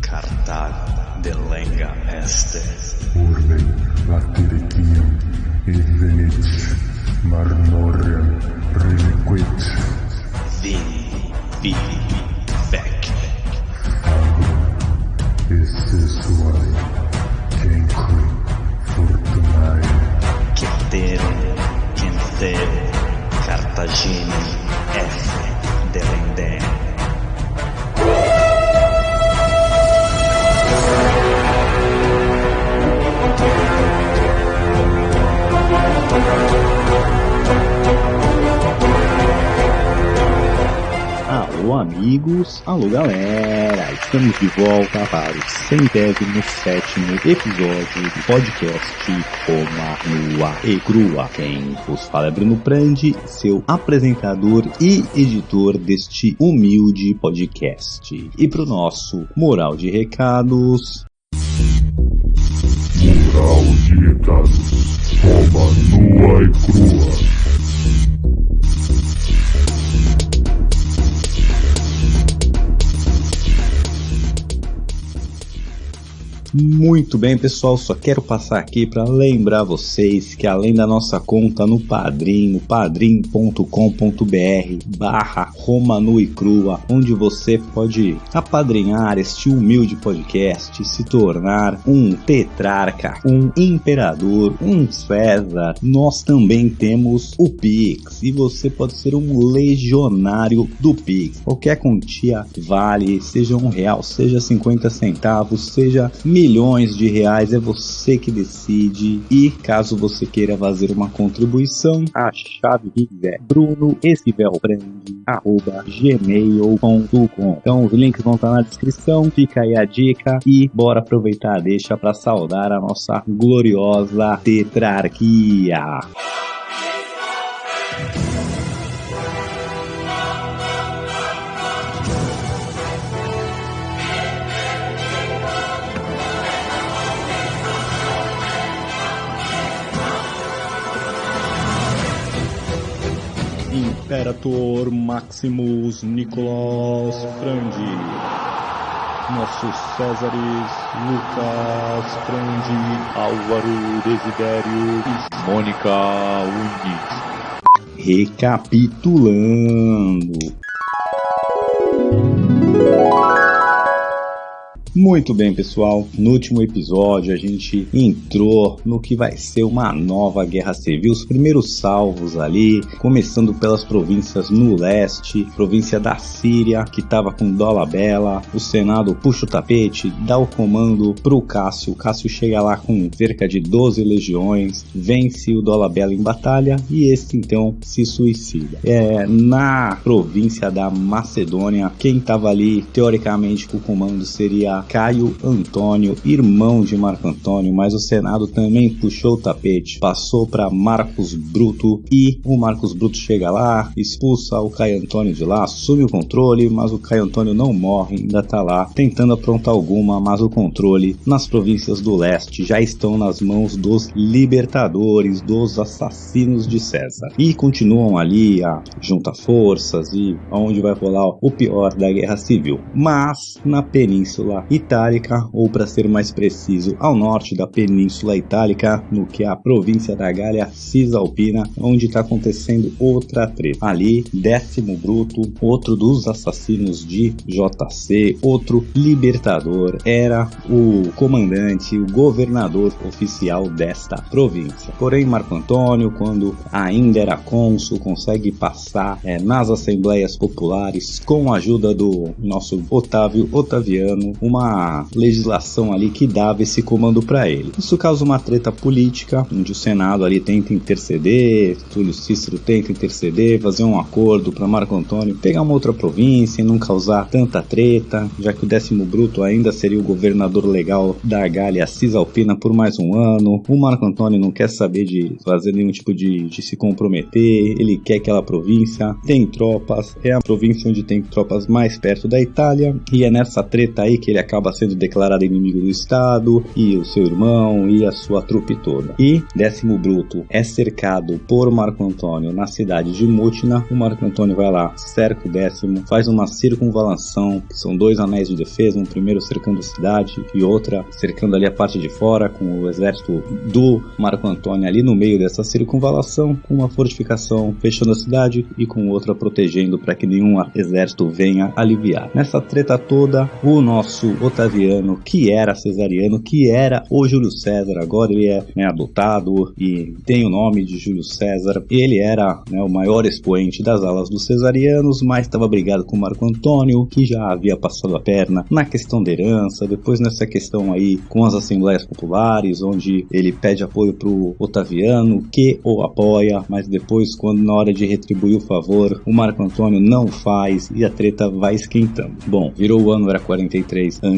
Cartag delenga este. Urbe latiricium evenit marmorem reliquit. Vini vec. Esse suae cenque fortunae. Cetere, Cartagine F delendem. Alô amigos, alô galera, estamos de volta para o 107º episódio do podcast Roma Nua e Crua. Quem vos fala é Bruno Prandi, seu apresentador e editor deste humilde podcast. E pro nosso moral de recados... Moral de recados, Roma Nua e Crua. Muito bem, pessoal, só quero passar aqui para lembrar vocês que além da nossa conta no Padrim, no padrim.com.br/Roma Nua e Crua, onde você pode apadrinhar este humilde podcast, se tornar um tetrarca, um imperador, um César, nós também temos o Pix, e você pode ser um legionário do Pix. Qualquer quantia vale, seja R$1, seja 50 centavos, seja milhões de reais, é você que decide. E caso você queira fazer uma contribuição, a chave é brunoestivelprende@gmail.com. Então os links vão estar na descrição, fica aí a dica e bora aproveitar a deixa para saudar a nossa gloriosa tetrarquia. Imperator Maximus Nicolas Frandi, nossos Césares Lucas Frandi, Álvaro Desidério e Mônica Unis. Recapitulando. Muito bem, pessoal, no último episódio a gente entrou no que vai ser uma nova guerra civil, os primeiros salvos ali, começando pelas províncias no leste, província da Síria, que estava com Dolabella, o Senado puxa o tapete, dá o comando pro Cássio, o Cássio chega lá com cerca de 12 legiões, vence o Dolabella em batalha e esse então se suicida. Na província da Macedônia, quem estava ali teoricamente com o comando seria Caio Antônio, irmão de Marco Antônio, mas o Senado também puxou o tapete, passou para Marcos Bruto e o Marcos Bruto chega lá, expulsa o Caio Antônio de lá, assume o controle, mas o Caio Antônio não morre, ainda tá lá tentando aprontar alguma, mas o controle nas províncias do leste já estão nas mãos dos libertadores, dos assassinos de César, e continuam ali a juntar forças e onde vai rolar o pior da guerra civil. Mas na Península Itálica, ou para ser mais preciso, ao norte da Península Itálica, no que é a província da Gália Cisalpina, onde está acontecendo outra treta. Ali, Décimo Bruto, outro dos assassinos de JC, outro libertador, era o comandante, o governador oficial desta província. Porém, Marco Antônio, quando ainda era cônsul, consegue passar nas assembleias populares, com a ajuda do nosso Otávio Otaviano, uma legislação ali que dava esse comando para ele. Isso causa uma treta política, onde o Senado ali tenta interceder, Túlio Cícero tenta interceder, fazer um acordo para Marco Antônio pegar uma outra província e não causar tanta treta, já que o Décimo Bruto ainda seria o governador legal da Gália Cisalpina por mais um ano. O Marco Antônio não quer saber de fazer nenhum tipo de se comprometer, ele quer aquela província, tem tropas, é a província onde tem tropas mais perto da Itália, e é nessa treta aí que ele acaba sendo declarado inimigo do Estado, e o seu irmão e a sua trupe toda. E Décimo Bruto é cercado por Marco Antônio na cidade de Mutina. O Marco Antônio vai lá, cerca o Décimo, faz uma circunvalação, que são 2 anéis de defesa, um primeiro cercando a cidade e outra cercando ali a parte de fora, com o exército do Marco Antônio ali no meio dessa circunvalação, com uma fortificação fechando a cidade e com outra protegendo para que nenhum exército venha aliviar. Nessa treta toda, o nosso Otaviano, que era cesariano, que era o Júlio César, agora ele é adotado e tem o nome de Júlio César. Ele era o maior expoente das alas dos cesarianos, mas estava brigado com Marco Antônio, que já havia passado a perna na questão da herança, depois nessa questão aí com as assembleias populares, onde ele pede apoio pro Otaviano, que o apoia, mas depois, quando na hora de retribuir o favor, o Marco Antônio não faz e a treta vai esquentando. Bom, virou o ano, era 43 a.C.,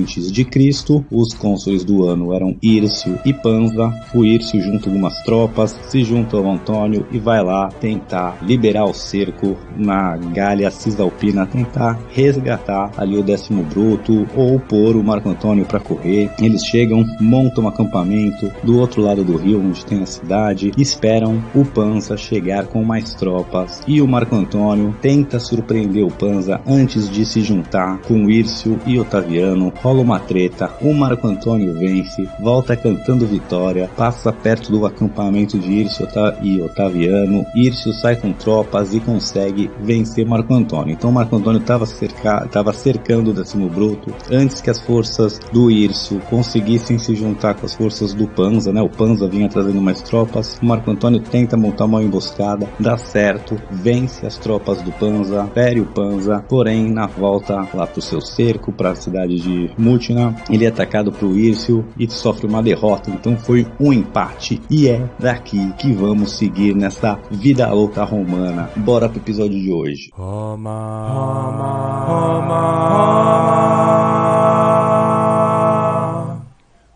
os cônsules do ano eram Hírcio e Pansa. O Hírcio junta algumas tropas, se junta ao Antônio e vai lá tentar liberar o cerco na Gália Cisalpina, tentar resgatar ali o Décimo Bruto ou pôr o Marco Antônio para correr. Eles chegam, montam um acampamento do outro lado do rio, onde tem a cidade, esperam o Pansa chegar com mais tropas, e o Marco Antônio tenta surpreender o Pansa antes de se juntar com Hírcio e Otaviano. Rola uma treta, o Marco Antônio vence, volta cantando vitória, passa perto do acampamento de Hírcio e Otaviano. Hírcio sai com tropas e consegue vencer Marco Antônio. Então Marco Antônio estava cercando o Décimo Bruto antes que as forças do Hírcio conseguissem se juntar com as forças do Pansa, O Pansa vinha trazendo mais tropas. O Marco Antônio tenta montar uma emboscada, dá certo, vence as tropas do Pansa, fere o Pansa, porém na volta lá pro seu cerco, para a cidade de Mutina, ele é atacado pro Hírcio e sofre uma derrota. Então foi um empate, e é daqui que vamos seguir nessa vida louca romana. Bora pro episódio de hoje.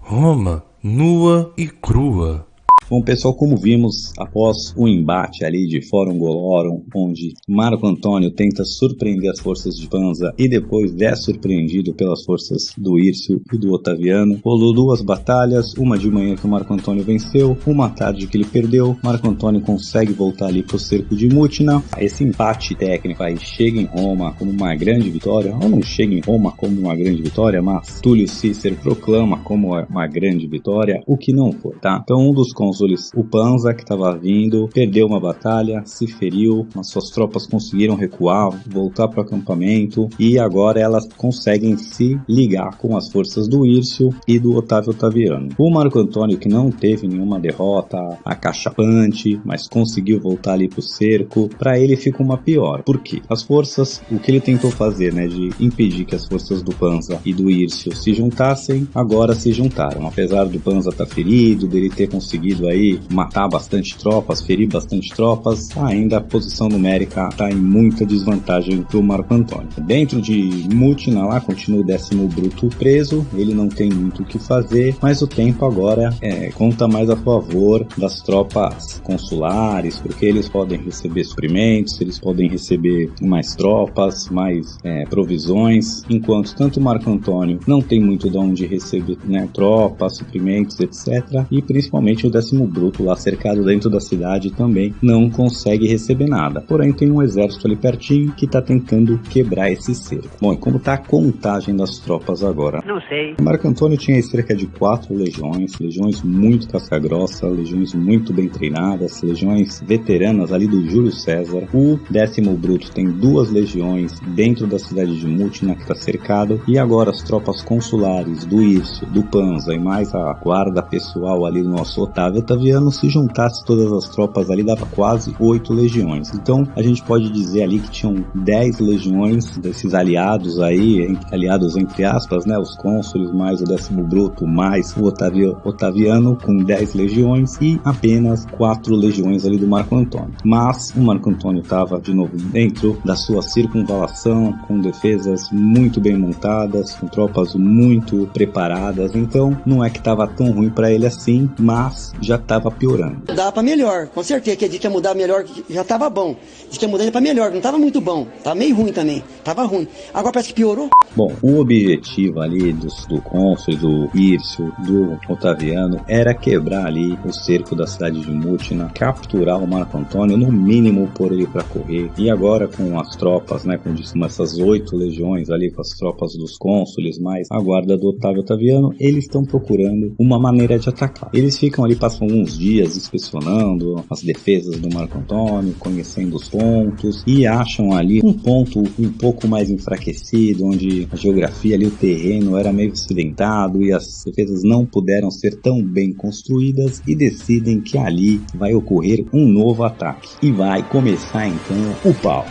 Roma, nua e crua. Bom, pessoal, como vimos, após o embate ali de Fórum Golorum, onde Marco Antônio tenta surpreender as forças de Pansa e depois é surpreendido pelas forças do Hírcio e do Otaviano, rolou 2 batalhas, uma de manhã que o Marco Antônio venceu, uma tarde que ele perdeu. Marco Antônio consegue voltar ali pro cerco de Mutina. Esse empate técnico aí chega em Roma como uma grande vitória, ou não chega em Roma como uma grande vitória, mas Túlio Cícero proclama como uma grande vitória, o que não foi, tá? Então um dos cônsules, o Pansa, que estava vindo, perdeu uma batalha, se feriu, mas suas tropas conseguiram recuar, voltar para o acampamento, e agora elas conseguem se ligar com as forças do Hírcio e do Otávio Otaviano. O Marco Antônio, que não teve nenhuma derrota acachapante, mas conseguiu voltar ali pro cerco, para ele fica uma pior. Por quê? As forças, o que ele tentou fazer, de impedir que as forças do Pansa e do Hírcio se juntassem, agora se juntaram. Apesar do Pansa estar ferido, dele ter conseguido aí matar bastante tropas, ferir bastante tropas, ainda a posição numérica está em muita desvantagem para o Marco Antônio. Dentro de Mutina lá, continua o Décimo Bruto preso, ele não tem muito o que fazer, mas o tempo agora conta mais a favor das tropas consulares, porque eles podem receber suprimentos, eles podem receber mais tropas, mais provisões, enquanto tanto o Marco Antônio não tem muito de onde receber tropas, suprimentos, etc. E principalmente o Décimo Bruto lá cercado dentro da cidade também não consegue receber nada. Porém tem um exército ali pertinho que está tentando quebrar esse cerco. Bom, e como está a contagem das tropas agora? Não sei. Marco Antônio tinha cerca de 4 legiões muito casca-grossa, legiões muito bem treinadas, legiões veteranas ali do Júlio César. O Décimo Bruto tem 2 legiões dentro da cidade de Mutina, que está cercado, e agora as tropas consulares do Hírcio, do Pansa e mais a guarda pessoal ali do nosso Otávio Otaviano, se juntasse todas as tropas ali, dava quase 8 legiões. Então a gente pode dizer ali que tinham 10 legiões desses aliados aí, aliados entre aspas, os cônsules mais o Décimo Bruto mais o Otaviano, com 10 legiões, e apenas 4 legiões ali do Marco Antônio. Mas o Marco Antônio estava de novo dentro da sua circunvalação, com defesas muito bem montadas, com tropas muito preparadas, então não é que estava tão ruim para ele assim, mas já estava piorando. Dá pra melhor, com certeza, que a gente ia mudar melhor, já tava bom. A gente ia mudar pra melhor, não tava muito bom, tava meio ruim também, tava ruim. Agora parece que piorou. Bom, o objetivo ali do cônsul, do Hírcio, do Otaviano, era quebrar ali o cerco da cidade de Mutina, capturar o Marco Antônio, no mínimo pôr ele para correr. E agora com as tropas, né, com essas 8 legiões ali, com as tropas dos cônsules, mais a guarda do Otávio Otaviano, eles estão procurando uma maneira de atacar. Eles ficam ali, passam alguns dias inspecionando as defesas do Marco Antônio, conhecendo os pontos, e acham ali um ponto um pouco mais enfraquecido, onde a geografia ali, o terreno era meio acidentado e as defesas não puderam ser tão bem construídas, e decidem que ali vai ocorrer um novo ataque. E vai começar então o pau.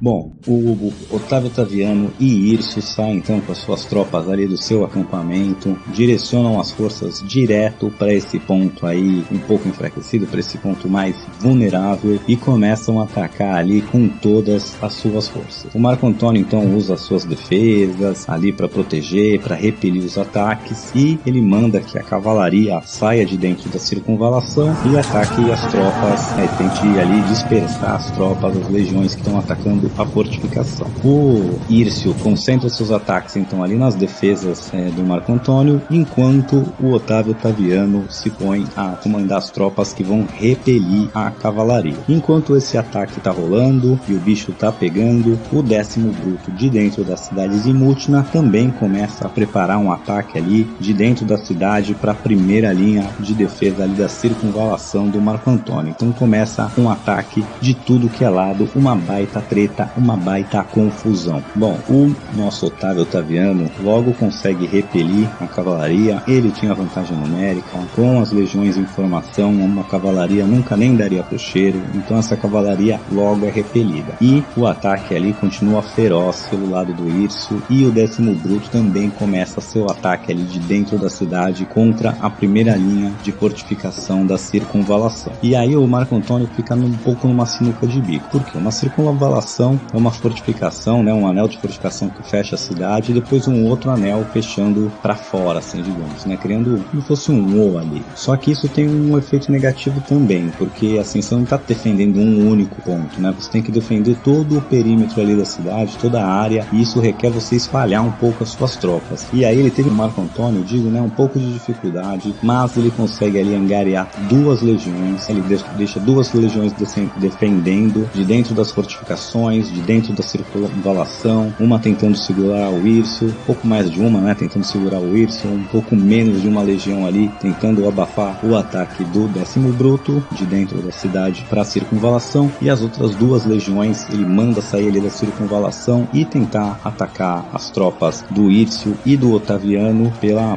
Bom, o Otávio Otaviano e Hírcio saem então com as suas tropas ali do seu acampamento, direcionam as forças direto para esse ponto aí um pouco enfraquecido, para esse ponto mais vulnerável, e começam a atacar ali com todas as suas forças. O Marco Antônio então usa as suas defesas ali para proteger, para repelir os ataques, e ele manda que a cavalaria saia de dentro da circunvalação e ataque as tropas, tente ali dispersar as tropas, as legiões que estão atacando a fortificação. O Hírcio concentra seus ataques então ali nas defesas do Marco Antônio, enquanto o Otávio Otaviano se põe a comandar as tropas que vão repelir a cavalaria. Enquanto esse ataque está rolando e o bicho está pegando, o 10º Bruto de dentro da cidade de Mutina também começa a preparar um ataque ali de dentro da cidade para a primeira linha de defesa ali da circunvalação do Marco Antônio. Então começa um ataque de tudo que é lado, uma baita treta, uma baita confusão. Bom, o nosso Otávio Otaviano logo consegue repelir a cavalaria. Ele tinha vantagem numérica, com as legiões em formação, uma cavalaria nunca nem daria pro cheiro, então essa cavalaria logo é repelida. E o ataque ali continua feroz pelo lado do Hírcio, e o 10º Bruto também começa seu ataque ali de dentro da cidade contra a primeira linha de fortificação da circunvalação. E aí o Marco Antônio fica um pouco numa sinuca de bico, porque uma circunvalação é uma fortificação, né, um anel de fortificação que fecha a cidade, e depois um outro anel fechando para fora, assim, digamos, né, criando como se fosse um O ali. Só que isso tem um efeito negativo também, porque assim, você não está defendendo um único ponto, né, você tem que defender todo o perímetro ali da cidade, toda a área, e isso requer você espalhar um pouco as suas tropas. E aí ele teve o Marco Antônio, digo, né, um pouco de dificuldade, mas ele consegue ali angariar 2 legiões, ele deixa 2 legiões defendendo de dentro das fortificações, de dentro da circunvalação, uma tentando segurar o Hírcio, um pouco mais de uma, né, tentando segurar o Hírcio, um pouco menos de uma legião ali, tentando abafar o ataque do 10º Bruto, de dentro da cidade para a circunvalação, e as outras 2 legiões ele manda sair ali da circunvalação e tentar atacar as tropas do Hírcio e do Otaviano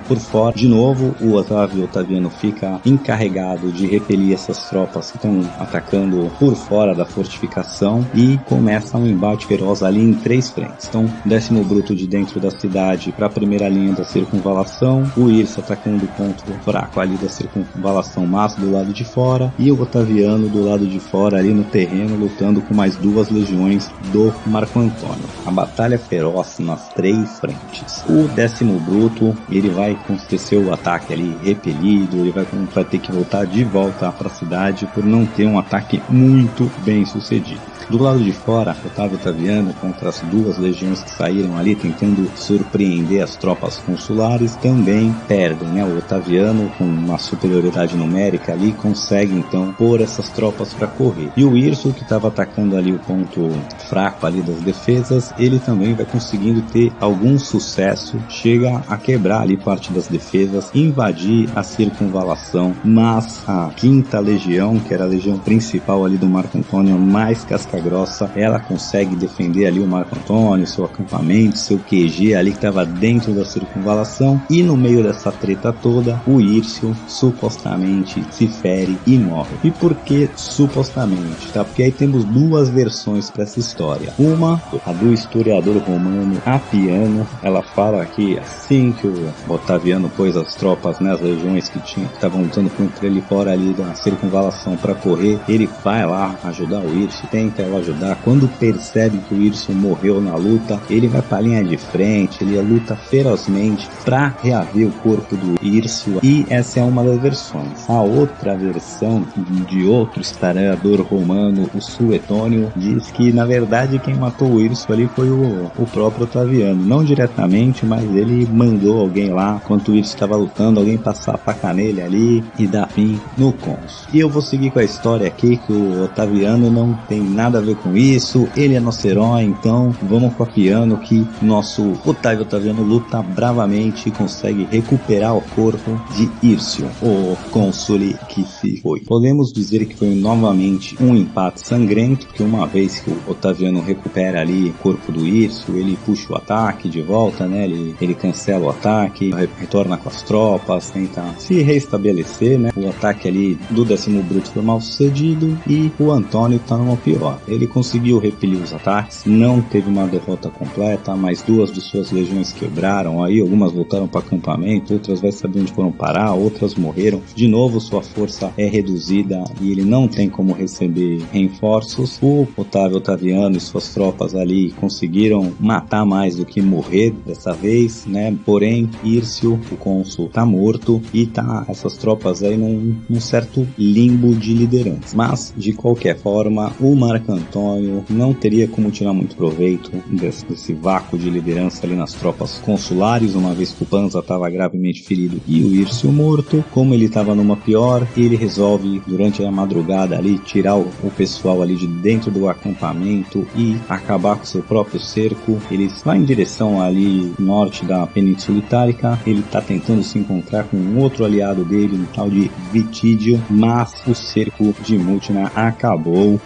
por fora. De novo, o Otávio Otaviano fica encarregado de repelir essas tropas que estão atacando por fora da fortificação, e começa um embate feroz ali em 3 frentes. Então, 10º Bruto de dentro da cidade para a primeira linha da circunvalação, o Hírcio atacando o ponto fraco ali da circunvalação, mas do lado de fora, e o Otaviano do lado de fora ali no terreno, lutando com mais 2 legiões do Marco Antônio. A batalha feroz nas 3 frentes. O 10º Bruto, ele vai ter seu ataque ali repelido, ele vai ter que voltar de volta para a cidade por não ter um ataque muito bem sucedido. Do lado de fora, Otávio Otaviano contra as 2 legiões que saíram ali tentando surpreender as tropas consulares também perdem, né? O Otaviano, com uma superioridade numérica ali, consegue então pôr essas tropas para correr. E o Hírcio, que estava atacando ali o ponto fraco ali das defesas, ele também vai conseguindo ter algum sucesso, chega a quebrar ali parte das defesas, invadir a circunvalação, mas a 5ª Legião, que era a legião principal ali do Marco Antônio, mais casca grossa, ela consegue defender ali o Marco Antônio, seu acampamento, seu QG ali que estava dentro da circunvalação, e no meio dessa treta toda, o Hírcio supostamente se fere e morre. E por que supostamente? Tá? Porque aí temos 2 versões para essa história. Uma, a do historiador romano Apiano, ela fala que assim que o Otaviano pôs as tropas, né, as legiões que estavam lutando contra ele fora ali da circunvalação para correr, ele vai lá ajudar o Hírcio, tenta Marcelo ajudar. Quando percebe que o Hircio morreu na luta, ele vai pra linha de frente, ele luta ferozmente pra reaver o corpo do Hircio, e essa é uma das versões. A outra versão de outro historiador romano, o Suetônio, diz que na verdade quem matou o Hircio ali foi o próprio Otaviano, não diretamente, mas ele mandou alguém lá, enquanto o Hircio estava lutando, alguém passar a faca nele ali e dar fim no cônsul. E eu vou seguir com a história aqui, que o Otaviano não tem nada a ver com isso, ele é nosso herói, então vamos confiando que nosso Otávio Otaviano luta bravamente e consegue recuperar o corpo de Hircio, o cônsul que se foi. Podemos dizer que foi novamente um empate sangrento, porque uma vez que o Otaviano recupera ali o corpo do Hircio, ele puxa o ataque de volta, né? Ele cancela o ataque, retorna com as tropas, tenta se restabelecer, né? O ataque ali do 10º Bruto foi mal sucedido e o Antônio tá numa pior. Ele conseguiu repelir os ataques, não teve uma derrota completa, mas 2 de suas legiões quebraram aí, algumas voltaram para acampamento, outras vai saber onde foram parar, outras morreram. De novo, sua força é reduzida e ele não tem como receber reforços. O Otávio Otaviano e suas tropas ali conseguiram matar mais do que morrer dessa vez, né? Porém, Hircio, o cônsul, tá morto e tá essas tropas aí num certo limbo de liderança. Mas, de qualquer forma, o Marco Antônio não teria como tirar muito proveito desse vácuo de liderança ali nas tropas consulares, uma vez que o Panza estava gravemente ferido e o Hircio morto. Como ele estava numa pior, ele resolve, durante a madrugada ali, tirar o pessoal ali de dentro do acampamento e acabar com seu próprio cerco. Ele vai em direção ali norte da Península Itálica, ele está tentando se encontrar com um outro aliado dele, um tal de Vitídio, mas o cerco de Mutina acabou.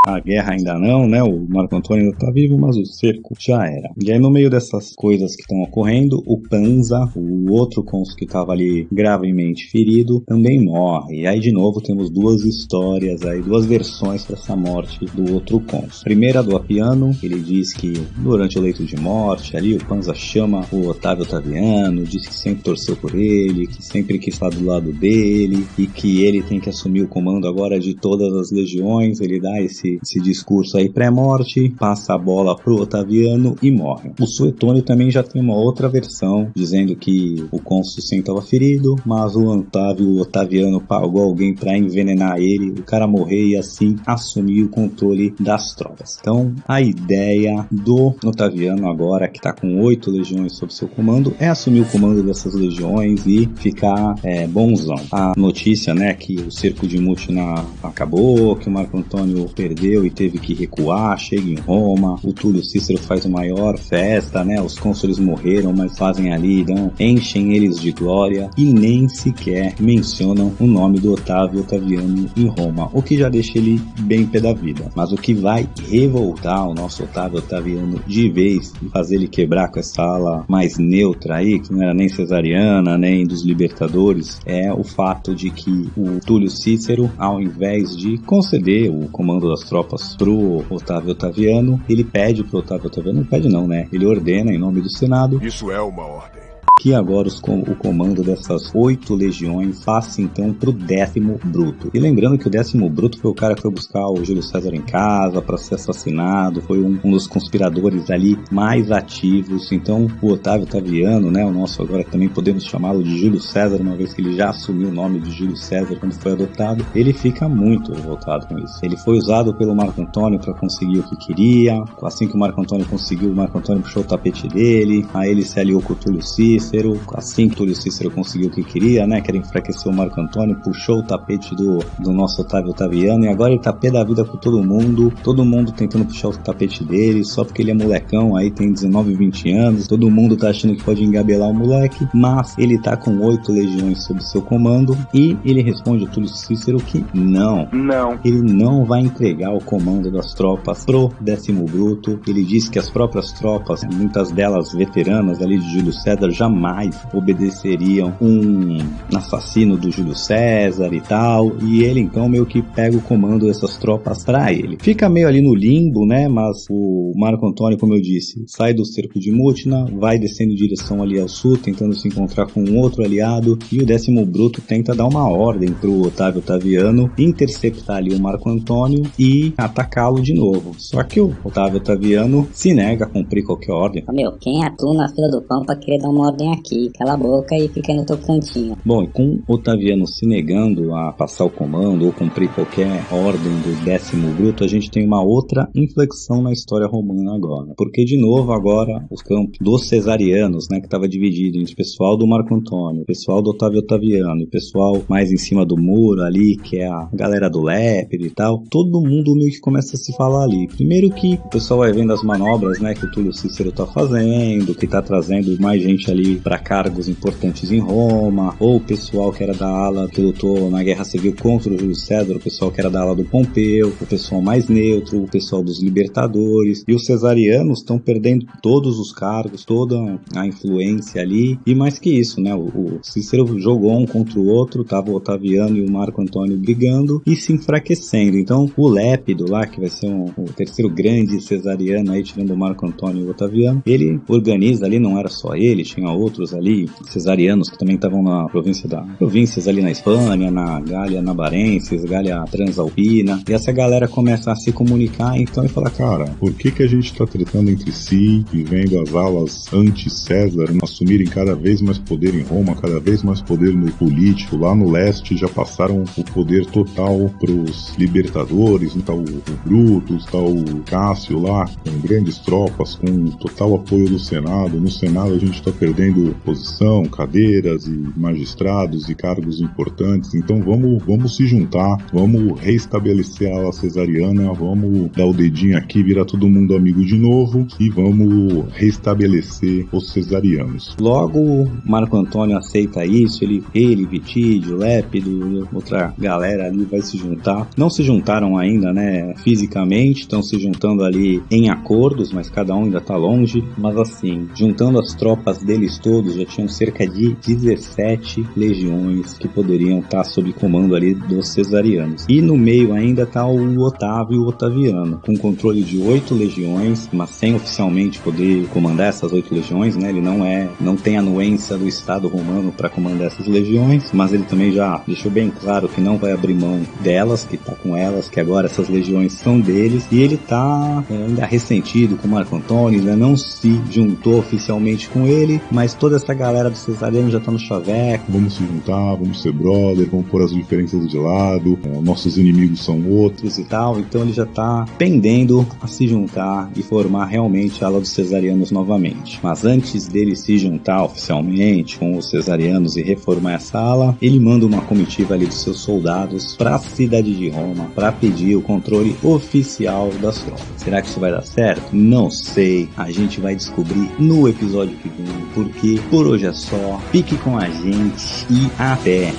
A guerra ainda não, né? O Marco Antônio ainda tá vivo, mas o cerco já era. E aí, no meio dessas coisas que estão ocorrendo, o Panza, o outro cônsul que estava ali gravemente ferido, também morre. E aí, de novo, temos 2 histórias aí, 2 versões para essa morte do outro cônsul. Primeira, do Apiano, ele diz que durante o leito de morte, ali o Panza chama o Otávio Otaviano, diz que sempre torceu por ele, que sempre quis estar do lado dele, e que ele tem que assumir o comando agora de todas as legiões. Ele dá esse discurso aí pré-morte, passa a bola pro Otaviano e morre. O Suetônio também já tem uma outra versão, dizendo que o cônsul sempre estava ferido, mas o Otaviano pagou alguém para envenenar ele, o cara morrer e assim assumir o controle das tropas. Então, a ideia do Otaviano agora, que está com 8 legiões sob seu comando, é assumir o comando dessas legiões e ficar bonzão. A notícia, né, que o cerco de Mutina acabou, que o Marco Antônio perdeu e teve que recuar, chega em Roma, o Túlio Cícero faz a maior festa, né? Os cônsules morreram, mas fazem ali, enchem eles de glória e nem sequer mencionam o nome do Otávio Otaviano em Roma, o que já deixa ele bem pé da vida. Mas o que vai revoltar o nosso Otávio Otaviano de vez e fazer ele quebrar com essa ala mais neutra aí, que não era nem cesariana, nem dos libertadores, é o fato de que o Túlio Cícero, ao invés de conceder o comando das tropas pro Otávio Otaviano, ele pede pro Otávio Otaviano, não pede não, né? Ele ordena em nome do Senado. Isso é uma ordem. Que agora o comando dessas 8 legiões passa então pro 10º Bruto. E lembrando que o 10º Bruto foi o cara que foi buscar o Júlio César em casa para ser assassinado, foi um dos conspiradores ali mais ativos. Então o Otávio Otaviano, né, o nosso agora também podemos chamá-lo de Júlio César, uma vez que ele já assumiu o nome de Júlio César quando foi adotado, ele fica muito revoltado com isso. Ele foi usado pelo Marco Antônio para conseguir o que queria. Assim que o Marco Antônio conseguiu, o Marco Antônio puxou o tapete dele, aí ele se aliou com o Túlio Cícero. Assim que Túlio Cícero conseguiu o que queria, né, queria enfraquecer o Marco Antônio, puxou o tapete do nosso Otávio Otaviano e agora ele tá pé da vida com todo mundo tentando puxar o tapete dele, só porque ele é molecão, aí tem 19, 20 anos, todo mundo tá achando que pode engabelar o moleque, mas ele tá com 8 legiões sob seu comando e ele responde a Túlio Cícero que não, ele não vai entregar o comando das tropas pro 10º Bruto. Ele diz que as próprias tropas, muitas delas veteranas ali de Júlio César, já jamais obedeceriam um assassino do Júlio César e tal, e ele então meio que pega o comando dessas tropas pra ele. Fica meio ali no limbo, né, mas o Marco Antônio, como eu disse, sai do cerco de Mutina, vai descendo em direção ali ao sul, tentando se encontrar com um outro aliado, e o 10º Bruto tenta dar uma ordem pro Otávio Otaviano interceptar ali o Marco Antônio e atacá-lo de novo. Só que o Otávio Otaviano se nega a cumprir qualquer ordem. Meu, quem é tu na fila do pão pra querer dar uma ordem aqui? Cala a boca e fica no teu cantinho. Bom, e com Otaviano se negando a passar o comando ou cumprir qualquer ordem do 10º Bruto, a gente tem uma outra inflexão na história romana agora. Porque, de novo, agora os campos dos cesarianos, né, que estava dividido entre o pessoal do Marco Antônio, o pessoal do Otávio Otaviano, o pessoal mais em cima do muro ali, que é a galera do Lépido e tal, todo mundo meio que começa a se falar ali. Primeiro que o pessoal vai vendo as manobras, né, que o Túlio Cícero tá fazendo, que tá trazendo mais gente ali para cargos importantes em Roma, ou o pessoal que era da ala que lutou na Guerra Civil contra o Júlio César, o pessoal que era da ala do Pompeu, o pessoal mais neutro, o pessoal dos libertadores, e os cesarianos estão perdendo todos os cargos, toda a influência ali, e mais que isso, né, o Cícero jogou um contra o outro, tava o Otaviano e o Marco Antônio brigando e se enfraquecendo. Então o Lépido lá, que vai ser o terceiro grande cesariano aí, tirando o Marco Antônio e o Otaviano, ele organiza ali, não era só ele, tinha outros ali, cesarianos que também estavam na províncias ali na Espanha, na Gália Nabarenses, Gália Transalpina, e essa galera começa a se comunicar então e fala, cara, Por que a gente tá tretando entre si e vendo as alas anti-César assumirem cada vez mais poder em Roma, cada vez mais poder no político? Lá no leste já passaram o poder total pros libertadores, tá o Brutus, tá o Cássio lá, com grandes tropas, com total apoio do Senado. No Senado a gente tá perdendo posição, cadeiras e magistrados e cargos importantes. Então vamos se juntar, vamos reestabelecer a ala cesariana, vamos dar o dedinho aqui, virar todo mundo amigo de novo e vamos reestabelecer os cesarianos. Logo, Marco Antônio aceita isso, ele, Vitídio, Lépido, outra galera ali vai se juntar. Não se juntaram ainda, né, fisicamente, estão se juntando ali em acordos, mas cada um ainda tá longe. Mas assim, juntando as tropas deles todos, já tinham cerca de 17 legiões que poderiam estar sob comando ali dos cesarianos. E no meio ainda tá o Otávio Otaviano, com controle de 8 legiões, mas sem oficialmente poder comandar essas 8 legiões, né? Ele não tem anuência do Estado romano para comandar essas legiões, mas ele também já deixou bem claro que não vai abrir mão delas, que tá com elas, que agora essas legiões são deles, e ele tá ainda ressentido com Marco Antônio, ainda não se juntou oficialmente com ele, mas toda essa galera do cesariano já tá no chaveco. Vamos se juntar, vamos ser brother, vamos pôr as diferenças de lado, nossos inimigos são outros e tal, então ele já tá pendendo a se juntar e formar realmente a ala dos cesarianos novamente. Mas antes dele se juntar oficialmente com os cesarianos e reformar essa ala, ele manda uma comitiva ali dos seus soldados para a cidade de Roma para pedir o controle oficial das tropas. Será que isso vai dar certo? Não sei, a gente vai descobrir no episódio que vem, porque por hoje é só. Fique com a gente e até!